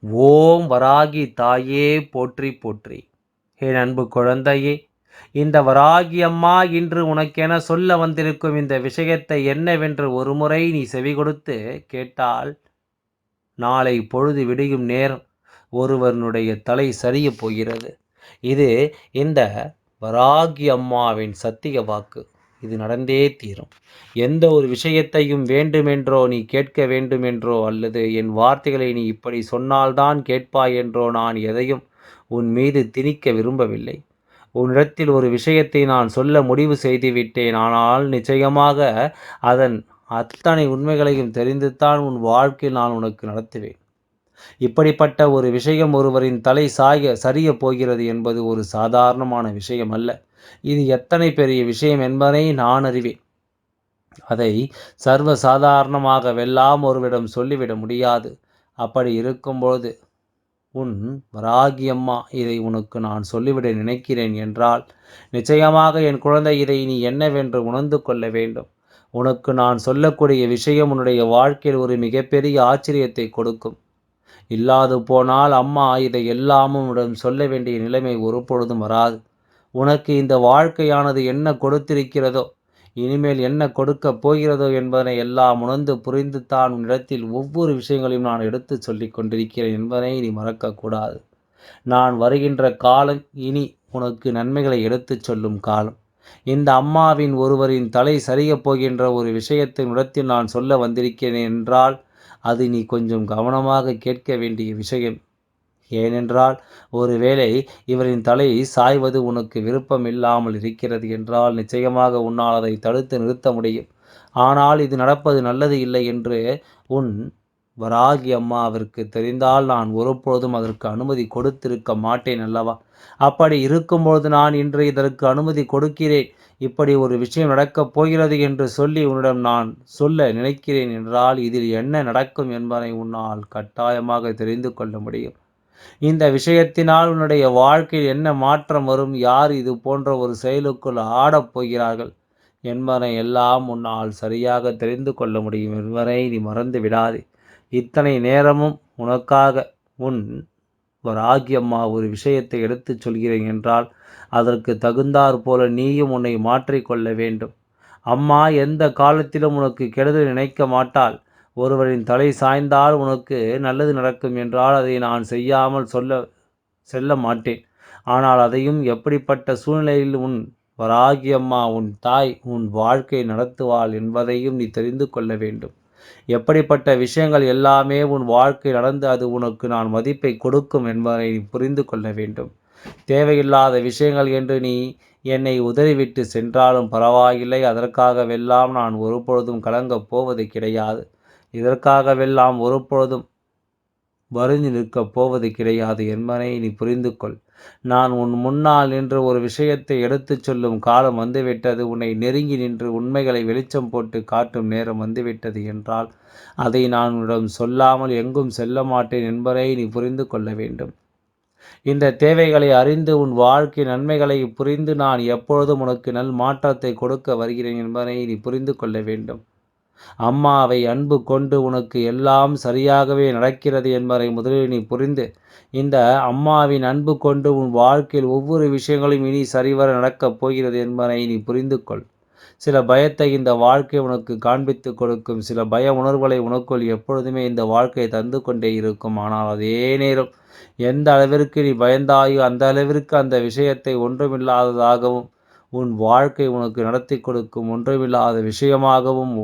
ஓம் வராகி தாயே போற்றி போற்றி. என் அன்பு குழந்தையே, இந்த வராகி அம்மா இன்று உனக்கென சொல்ல வந்திருக்கும் இந்த விஷயத்தை என்னவென்று ஒருமுறை நீ செவி கொடுத்து கேட்டால், நாளை பொழுது விடியும் நேரம் ஒருவனுடைய தலை சரியப் போகிறது. இது இந்த வராகி அம்மாவின் சத்திய வாக்கு. இது நடந்தே தீரும். எந்த ஒரு விஷயத்தையும் வேண்டுமென்றோ நீ கேட்க வேண்டுமென்றோ அல்லது என் வார்த்தைகளை நீ இப்படி சொன்னால்தான் கேட்பாய் என்றோ நான் எதையும் உன் மீது திணிக்க விரும்பவில்லை. உன்னிடத்தில் ஒரு விஷயத்தை நான் சொல்ல முடிவு செய்துவிட்டேன். ஆனால் நிச்சயமாக அதன் அத்தனை உண்மைகளையும் தெரிந்துத்தான் உன் வாழ்க்கையில் நான் உனக்கு நடத்துவேன். இப்படிப்பட்ட ஒரு விஷயம் ஒருவரின் தலை சரியப் போகிறது என்பது ஒரு சாதாரணமான விஷயம் அல்ல. இது எத்தனை பெரிய விஷயம் என்பதை நான் அறிவேன். அதை சர்வ சாதாரணமாக வெல்லாம் ஒருவரிடம் சொல்லிவிட முடியாது. அப்படி இருக்கும்போது உன் வராகி அம்மா இதை உனக்கு நான் சொல்லிவிட நினைக்கிறேன் என்றால், நிச்சயமாக என் குழந்தை இதை நீ என்னவென்று உணர்ந்து கொள்ள வேண்டும். உனக்கு நான் சொல்லக்கூடிய விஷயம் உன்னுடைய வாழ்க்கையில் ஒரு மிகப்பெரிய ஆச்சரியத்தை கொடுக்கும். இல்லாது போனால் அம்மா இதை எல்லாமும் உன்னிடம் சொல்ல வேண்டிய நிலைமை ஒருபொழுதும் வராது. உனக்கு இந்த வாழ்க்கையானது என்ன கொடுத்திருக்கிறதோ, இனிமேல் என்ன கொடுக்கப் போகிறதோ என்பதனை எல்லாம் உணர்ந்து புரிந்துத்தான் உன்னிடத்தில் ஒவ்வொரு விஷயங்களையும் நான் எடுத்து சொல்லிக் கொண்டிருக்கிறேன் என்பதனை நீ மறக்கக்கூடாது. நான் வருகின்ற காலம் இனி உனக்கு நன்மைகளை எடுத்துச் சொல்லும் காலம். இந்த அம்மாவின் ஒருவரின் தலை சரியப் போகின்ற ஒரு விஷயத்தை உன்னிடத்தில் நான் சொல்ல வந்திருக்கிறேன் என்றால், அது நீ கொஞ்சம் கவனமாக கேட்க வேண்டிய விஷயம். ஏனென்றால், ஒருவேளை இவரின் தலை சாய்வது உனக்கு விருப்பம் இல்லாமல் இருக்கிறது என்றால், நிச்சயமாக உன்னால் அதை தடுத்து நிறுத்த முடியும். ஆனால் இது நடப்பது நல்லது இல்லை என்று உன் வராகி அம்மாவிற்கு தெரிந்தால் நான் ஒருபொழுதும் அதற்கு அனுமதி கொடுத்திருக்க மாட்டேன் அல்லவா? அப்படி இருக்கும்பொழுது நான் இன்று இதற்கு அனுமதி கொடுக்கிறேன். இப்படி ஒரு விஷயம் நடக்கப் போகிறது என்று சொல்லி உன்னிடம் நான் சொல்ல நினைக்கிறேன் என்றால், இதில் என்ன நடக்கும் என்பதை உன்னால் கட்டாயமாக தெரிந்து கொள்ள முடியும். இந்த விஷயத்தினால் உன்னுடைய வாழ்க்கையில் என்ன மாற்றம் வரும், யார் இது போன்ற ஒரு செயலுக்குள் ஆடப் போகிறார்கள் என்பதை எல்லாம் உன்னால் சரியாக தெரிந்து கொள்ள முடியும் என்பதை நீ மறந்து விடாதே. இத்தனை நேரமும் உனக்காக உன் வராகி அம்மா ஒரு விஷயத்தை எடுத்துச் சொல்கிறேன் என்றால், அதற்கு தகுந்தாற் போல நீயும் உன்னை மாற்றிக்கொள்ள வேண்டும். அம்மா எந்த காலத்திலும் உனக்கு கெடுதல் நினைக்க மாட்டாள். ஒருவரின் தலை சாய்ந்தால் உனக்கு நல்லது நடக்கும் என்றால் அதை நான் செய்யாமல் செல்ல மாட்டேன். ஆனால் அதையும் எப்படிப்பட்ட சூழ்நிலையில் உன் வராகி அம்மா உன் தாய் உன் வாழ்க்கை நடத்துவாள் என்பதையும் நீ தெரிந்து கொள்ள வேண்டும். எப்படிப்பட்ட விஷயங்கள் எல்லாமே உன் வாழ்க்கை நடந்து அது உனக்கு நான் மதிப்பை கொடுக்கும் என்பதை நீ புரிந்து கொள்ள வேண்டும். தேவையில்லாத விஷயங்கள் என்று நீ என்னை உதறிவிட்டு சென்றாலும் பரவாயில்லை. அதற்காகவெல்லாம் நான் ஒருபொழுதும் கலங்கப் போவது கிடையாது. இதற்காகவெல்லாம் ஒருபொழுதும் வருந்தி நிற்கப் போவது கிடையாது என்பதை நீ புரிந்து கொள். நான் உன் முன்னால் நின்று ஒரு விஷயத்தை எடுத்துச் சொல்லும் காலம் வந்துவிட்டது. உன்னை நெருங்கி நின்று உண்மைகளை வெளிச்சம் போட்டு காட்டும் நேரம் வந்துவிட்டது என்றால், அதை நான் உன்னிடம் சொல்லாமல் எங்கும் செல்ல மாட்டேன் என்பதை நீ புரிந்து கொள்ள வேண்டும். இந்த தேவைகளை அறிந்து உன் வாழ்க்கை நன்மைகளை புரிந்து நான் எப்பொழுதும் உனக்கு நல் மாற்றத்தை கொடுக்க வருகிறேன் என்பதை நீ புரிந்து கொள்ள வேண்டும். அம்மாவை அன்பு கொண்டு உனக்கு எல்லாம் சரியாகவே நடக்கிறது என்பதை முதலில் நீ புரிந்து, இந்த அம்மாவின் அன்பு கொண்டு உன் வாழ்க்கையில் ஒவ்வொரு விஷயங்களும் இனி சரிவர நடக்கப் போகிறது என்பதை நீ புரிந்து கொள். சில பயத்தை இந்த வாழ்க்கை உனக்கு காண்பித்து கொடுக்கும். சில பய உணர்வுகளை உனக்குள் எப்பொழுதுமே இந்த வாழ்க்கை தந்து கொண்டே இருக்கும். ஆனால் அதே நேரம் எந்த அளவிற்கு நீ பயந்தாயோ அந்த அளவிற்கு அந்த விஷயத்தை ஒன்றுமில்லாததாகவும் உன் வாழ்க்கை உனக்கு நடத்தி கொடுக்கும் ஒன்றுமில்லாத விஷயமாகவும்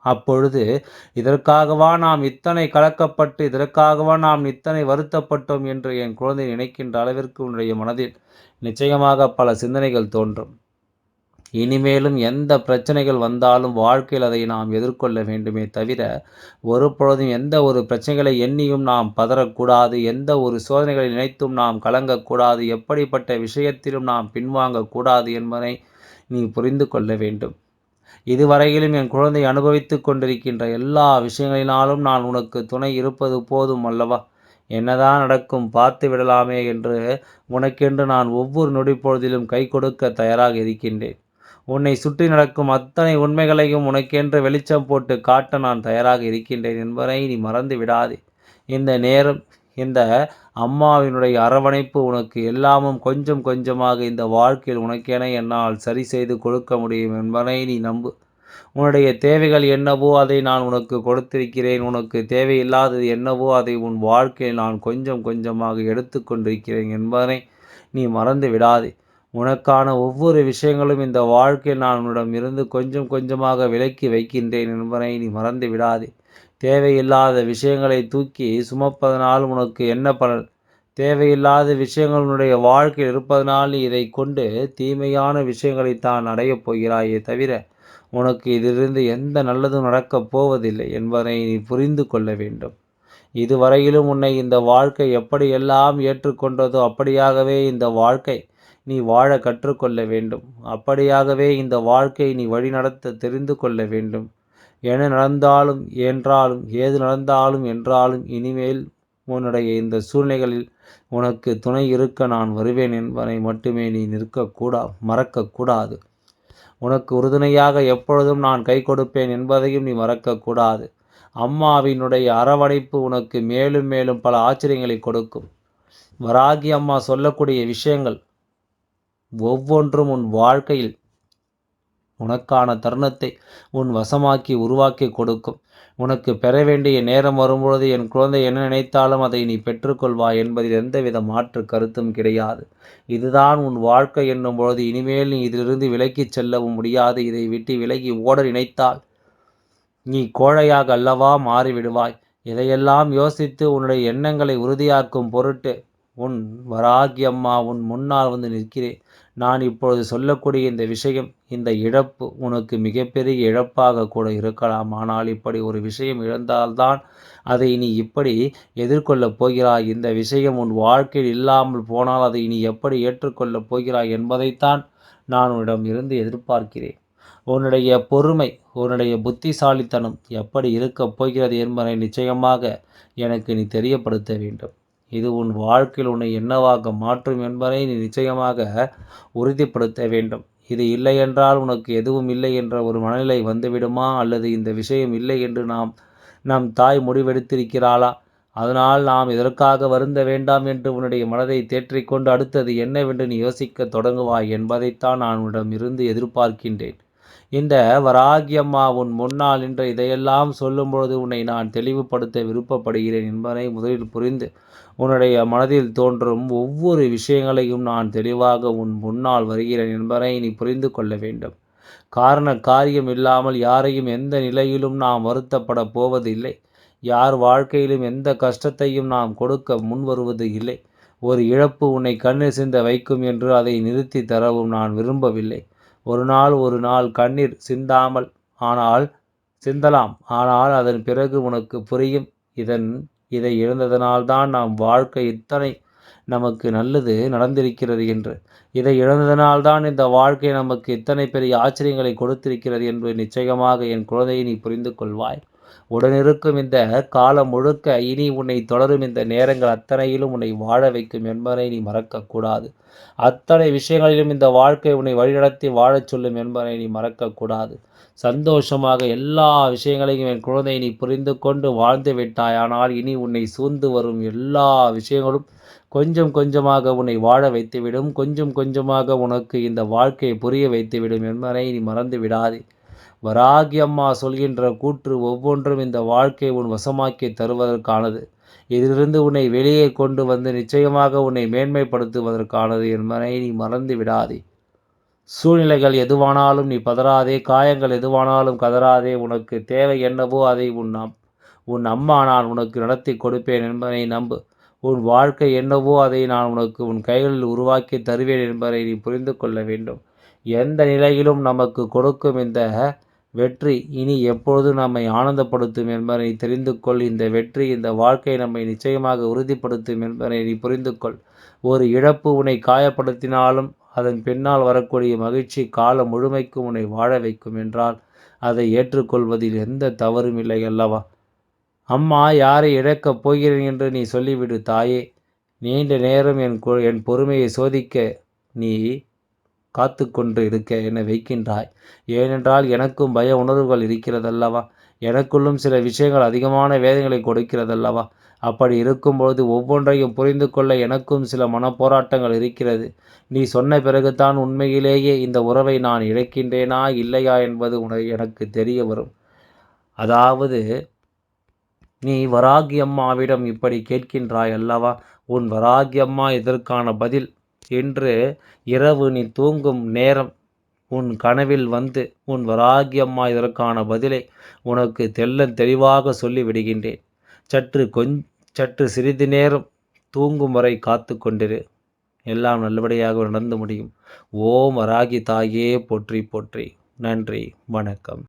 அப்பொழுது இதற்காகவா நாம் இத்தனை கலக்கப்பட்டு இதற்காகவா நாம் இத்தனை வருத்தப்பட்டோம் என்று என் குழந்தை நினைக்கின்ற அளவிற்கு உன்னுடைய மனதில் நிச்சயமாக பல சிந்தனைகள் தோன்றும். இனிமேலும் எந்த பிரச்சனைகள் வந்தாலும் வாழ்க்கையில் அதை நாம் எதிர்கொள்ள வேண்டுமே தவிர ஒரு பொழுதும் எந்த ஒரு பிரச்சனைகளை எண்ணியும் நாம் பதறக்கூடாது. எந்த ஒரு சோதனைகளை நினைத்தும் நாம் கலங்கக்கூடாது. எப்படிப்பட்ட விஷயத்திலும் நாம் பின்வாங்கக்கூடாது என்பதை நீ புரிந்து கொள்ள வேண்டும். இதுவரையிலும் என் குழந்தை அனுபவித்து கொண்டிருக்கின்ற எல்லா விஷயங்களினாலும் நான் உனக்கு துணை இருப்பது போதும் அல்லவா? என்னதான் நடக்கும் பார்த்து விடலாமே என்று உனக்கென்று நான் ஒவ்வொரு நொடி பொழுதிலும் கை கொடுக்க தயாராக இருக்கின்றேன். உன்னை சுற்றி நடக்கும் அத்தனை உண்மைகளையும் உனக்கென்று வெளிச்சம் போட்டு காட்ட நான் தயாராக இருக்கின்றேன் என்பதை நீ மறந்து விடாதே. இந்த நேரம் இந்த அம்மாவினுடைய அரவணைப்பு உனக்கு எல்லாமும் கொஞ்சம் கொஞ்சமாக இந்த வாழ்க்கையில் உனக்கென என்னால் சரி செய்து கொடுக்க முடியும் என்பதை நீ நம்பு. உன்னுடைய தேவைகள் என்னவோ அதை நான் உனக்கு கொடுத்திருக்கிறேன். உனக்கு தேவையில்லாதது என்னவோ அதை உன் வாழ்க்கையில் நான் கொஞ்சம் கொஞ்சமாக எடுத்து கொண்டிருக்கிறேன் என்பதனை நீ மறந்து விடாதே. உனக்கான ஒவ்வொரு விஷயங்களும் இந்த வாழ்க்கையில் நான் உன்னிடம் இருந்து கொஞ்சம் கொஞ்சமாக விலக்கி வைக்கின்றேன் என்பதை நீ மறந்து விடாதே. தேவையில்லாத விஷயங்களை தூக்கி சுமப்பதனால் உனக்கு என்ன பலன்? தேவையில்லாத விஷயங்கள் உன்னுடைய வாழ்க்கையில் இருப்பதனால் நீ இதை கொண்டு தீமையான விஷயங்களைத்தான் அடையப் போகிறாயே தவிர உனக்கு இதிலிருந்து எந்த நல்லதும் நடக்கப் போவதில்லை என்பதை நீ புரிந்து கொள்ள வேண்டும். இதுவரையிலும் உன்னை இந்த வாழ்க்கை எப்படியெல்லாம் ஏற்றுக்கொண்டதோ அப்படியாகவே இந்த வாழ்க்கை நீ வாழ கற்றுக்கொள்ள வேண்டும். அப்படியாகவே இந்த வாழ்க்கை நீ வழிநடத்த தெரிந்து கொள்ள வேண்டும். என நடந்தாலும் என்றாலும் ஏது நடந்தாலும் என்றாலும் இனிமேல் உன்னுடைய இந்த சூழ்நிலைகளில் உனக்கு துணை இருக்க நான் வருவேன் என்பதை மட்டுமே நீ மறக்கக்கூடாது. உனக்கு உறுதுணையாக எப்பொழுதும் நான் கை கொடுப்பேன் என்பதையும் நீ மறக்கக்கூடாது. அம்மாவினுடைய அரவணைப்பு உனக்கு மேலும் மேலும் பல ஆச்சரியங்களை கொடுக்கும். வராகி அம்மா சொல்லக்கூடிய விஷயங்கள் ஒவ்வொன்றும் உன் வாழ்க்கையில் உனக்கான தருணத்தை உன் வசமாக்கி உருவாக்கி கொடுக்கும். உனக்கு பெற வேண்டிய நேரம் வரும்பொழுது என் குழந்தை என்ன நினைத்தாலும் அதை நீ பெற்றுக்கொள்வாய் என்பதில் எந்தவித மாற்று கருத்தும் கிடையாது. இதுதான் உன் வாழ்க்கை என்னும் பொழுது இனிமேல் நீ இதிலிருந்து விலக்கிச் செல்லவும் முடியாது. இதை விட்டு விலகி ஓட நினைத்தால் நீ கோழையாக அல்லவா மாறிவிடுவாய். இதையெல்லாம் யோசித்து உன்னுடைய எண்ணங்களை உறுதியாக்கும் பொருட்டு உன் வராகி அம்மா உன் முன்னால் வந்து நிற்கிறேன். நான் இப்பொழுது சொல்லக்கூடிய இந்த விஷயம், இந்த இழப்பு உனக்கு மிகப்பெரிய இழப்பாக கூட இருக்கலாம். ஆனால் இப்படி ஒரு விஷயம் இழந்தால்தான் அதை நீ இப்படி எதிர்கொள்ளப் போகிறாய். இந்த விஷயம் உன் வாழ்க்கையில் இல்லாமல் போனால் அதை நீ எப்படி ஏற்றுக்கொள்ளப் போகிறாய் என்பதைத்தான் நான் உன்னிடம் இருந்து எதிர்பார்க்கிறேன். உன்னுடைய பொறுமை, உன்னுடைய புத்திசாலித்தனம் எப்படி இருக்கப் போகிறது என்பதை நிச்சயமாக எனக்கு நீ தெரியப்படுத்த வேண்டும். இது உன் வாழ்க்கையில் உன்னை என்னவாக மாற்றும் என்பதை நீ நிச்சயமாக உறுதிப்படுத்த வேண்டும். இது இல்லை என்றால் உனக்கு எதுவும் இல்லை என்ற ஒரு மனநிலை வந்துவிடுமா? அல்லது இந்த விஷயம் இல்லை என்று நம் தாய் முடிவெடுத்திருக்கிறாளா? அதனால் நாம் இதற்காக வருந்த வேண்டாம் என்று உன்னுடைய மனதை தேற்றிக்கொண்டு அடுத்தது என்னவென்று நீ யோசிக்க தொடங்குவாய் என்பதைத்தான் நான் உன்னிடம் இருந்து எதிர்பார்க்கின்றேன். இந்த வராகி அம்மா உன் முன்னால் நின்று இதையெல்லாம் சொல்லும்பொழுது உன்னை நான் தெளிவுபடுத்த விருப்பப்படுகிறேன் என்பதை முதலில் புரிந்து உன்னுடைய மனதில் தோன்றும் ஒவ்வொரு விஷயங்களையும் நான் தெளிவாக உன் முன்னால் வருகிறேன் என்பதை நீ புரிந்து கொள்ள வேண்டும். காரண காரியம் இல்லாமல் யாரையும் எந்த நிலையிலும் நாம் வருத்தப்பட போவதில்லை. யார் வாழ்க்கையிலும் எந்த கஷ்டத்தையும் நாம் கொடுக்க முன் வருவது இல்லை. ஒரு இழப்பு உன்னை கண்ணீர் சிந்த வைக்கும் என்று அதை நிறுத்தி தரவும் நான் விரும்பவில்லை. ஒரு நாள் கண்ணீர் சிந்தலாம். ஆனால் அதன் பிறகு உனக்கு புரியும், இதை இழந்ததனால்தான் நாம் வாழ்க்கை இத்தனை நமக்கு நல்லது நடந்திருக்கிறது என்று. இதை இழந்ததனால்தான் இந்த வாழ்க்கை நமக்கு இத்தனை பெரிய ஆச்சரியங்களை கொடுத்திருக்கிறது என்று நிச்சயமாக என் குழந்தையை நீ புரிந்து கொள்வாய். உடனிருக்கும் இந்த காலம் முழுக்க இனி உன்னை தொடரும் இந்த நேரங்கள் அத்தனையிலும் உன்னை வாழ வைக்கும் என்பதை நீ மறக்கக்கூடாது. அத்தனை விஷயங்களிலும் இந்த வாழ்க்கை உன்னை வழிநடத்தி வாழச் சொல்லும் என்பதை நீ மறக்கக்கூடாது. சந்தோஷமாக எல்லா விஷயங்களையும் என் குழந்தை நீ புரிந்து கொண்டு வாழ்ந்து விட்டாய். ஆனால் இனி உன்னை சூழ்ந்து வரும் எல்லா விஷயங்களும் கொஞ்சம் கொஞ்சமாக உன்னை வாழ வைத்துவிடும். கொஞ்சம் கொஞ்சமாக உனக்கு இந்த வாழ்க்கையை புரிய வைத்துவிடும் என்பதை நீ மறந்து விடாதே. வராகி அம்மா சொல்கின்ற கூற்று ஒவ்வொன்றும் இந்த வாழ்க்கையை உன் வசமாக்கி தருவதற்கானது. இதிலிருந்து உன்னை வெளியே கொண்டு வந்து நிச்சயமாக உன்னை மேன்மைப்படுத்துவதற்கானது என்பதை நீ மறந்து விடாதே. சூழ்நிலைகள் எதுவானாலும் நீ பதறாதே. காயங்கள் எதுவானாலும் கதறாதே. உனக்கு தேவை என்னவோ அதை உன் அம்மா நான் உனக்கு நடத்தி கொடுப்பேன் என்பதை நம்பு. உன் வாழ்க்கை என்னவோ அதை நான் உனக்கு உன் கைகளில் உருவாக்கி தருவேன் என்பதை நீ புரிந்து கொள்ள வேண்டும். எந்த நிலையிலும் நமக்கு கொடுக்கும் இந்த வெற்றி இனி எப்பொழுதும் நம்மை ஆனந்தப்படுத்தும் என்பதை தெரிந்து கொள். இந்த வெற்றி, இந்த வாழ்க்கை நம்மை நிச்சயமாக உறுதிப்படுத்தும் என்பதை நீ புரிந்து கொள். ஒரு இழப்பு உன்னை காயப்படுத்தினாலும் அதன் பின்னால் வரக்கூடிய மகிழ்ச்சி காலம் முழுமைக்கும் உன்னை வாழ வைக்கும் என்றால் அதை ஏற்றுக்கொள்வதில் எந்த தவறும் இல்லை அல்லவா? அம்மா யாரை இழக்கப் போகிறேன் என்று நீ சொல்லிவிடு தாயே. நீண்ட நேரம் என் பொறுமையை சோதிக்க நீ காத்து கொண்டு இருக்க என்னை வைக்கின்றாய். ஏனென்றால் எனக்கும் பய உணர்வுகள் இருக்கிறதல்லவா? எனக்குள்ளும் சில விஷயங்கள் அதிகமான வேதனைகளை கொடுக்கிறதல்லவா? அப்படி இருக்கும்பொழுது ஒவ்வொன்றையும் புரிந்து கொள்ள எனக்கும் சில மனப்போராட்டங்கள் இருக்கிறது. நீ சொன்ன பிறகுதான் உண்மையிலேயே இந்த உறவை நான் இழக்கின்றேனா இல்லையா என்பது எனக்கு தெரிய வரும். அதாவது நீ வராகி அம்மாவிடம் இப்படி கேட்கின்றாய் அல்லவா? உன் வராகி அம்மா இதற்கான பதில் இன்று இரவு நீ தூங்கும் நேரம் உன் கனவில் வந்து உன் வராகி அம்மா இதற்கான பதிலை உனக்கு தெளிவாக சொல்லி விடுகின்றேன். சற்று சிறிது நேரம் தூங்கும் வரை காத்து கொண்டிரு. எல்லாம் நல்லபடியாக நடந்து முடியும். ஓம் வராகி தாயே போற்றி போற்றி. நன்றி, வணக்கம்.